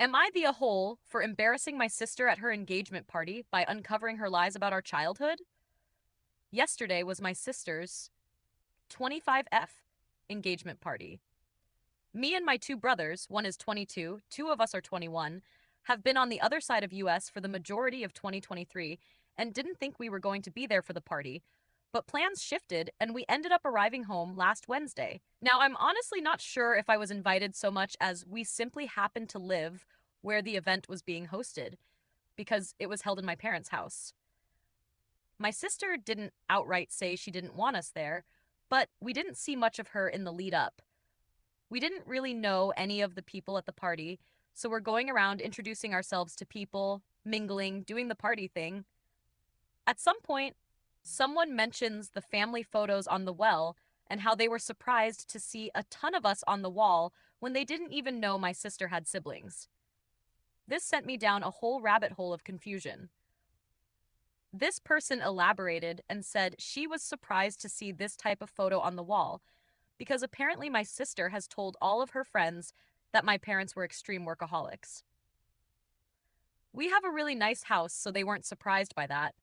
Am I the a-hole for embarrassing my sister at her engagement party by uncovering her lies about our childhood? Yesterday was my sister's 25F engagement party. Me and my two brothers, one is 22, two of us are 21, have been on the other side of US for the majority of 2023 and didn't think we were going to be there for the party, but plans shifted and we ended up arriving home last Wednesday. Now, I'm honestly not sure if I was invited so much as we simply happened to live where the event was being hosted because it was held in my parents' house. My sister didn't outright say she didn't want us there, but we didn't see much of her in the lead up. We didn't really know any of the people at the party, so we're going around introducing ourselves to people, mingling, doing the party thing. At some point, someone mentions the family photos on the well and how they were surprised to see a ton of us on the wall when they didn't even know my sister had siblings. This sent me down a whole rabbit hole of confusion. This person elaborated and said she was surprised to see this type of photo on the wall because apparently my sister has told all of her friends that my parents were extreme workaholics. We have a really nice house, so they weren't surprised by that.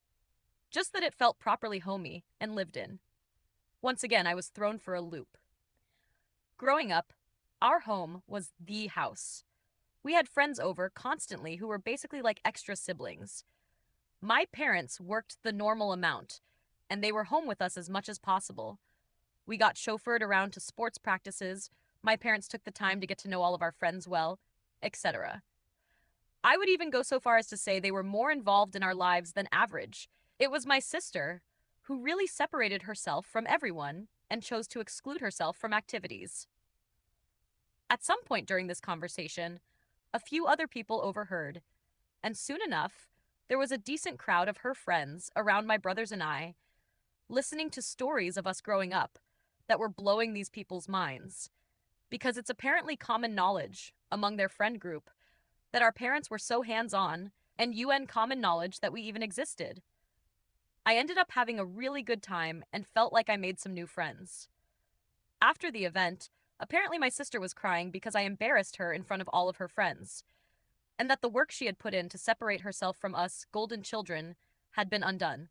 Just that it felt properly homey and lived in. Once again, I was thrown for a loop. Growing up, our home was the house. We had friends over constantly who were basically like extra siblings. My parents worked the normal amount, and they were home with us as much as possible. We got chauffeured around to sports practices, my parents took the time to get to know all of our friends well, etc. I would even go so far as to say they were more involved in our lives than average. It was my sister who really separated herself from everyone and chose to exclude herself from activities. At some point during this conversation, a few other people overheard, and soon enough, there was a decent crowd of her friends around my brothers and I, listening to stories of us growing up that were blowing these people's minds, because it's apparently common knowledge among their friend group that our parents were so hands-on and UN common knowledge that we even existed. I ended up having a really good time and felt like I made some new friends. After the event, apparently my sister was crying because I embarrassed her in front of all of her friends, and that the work she had put in to separate herself from us golden children had been undone.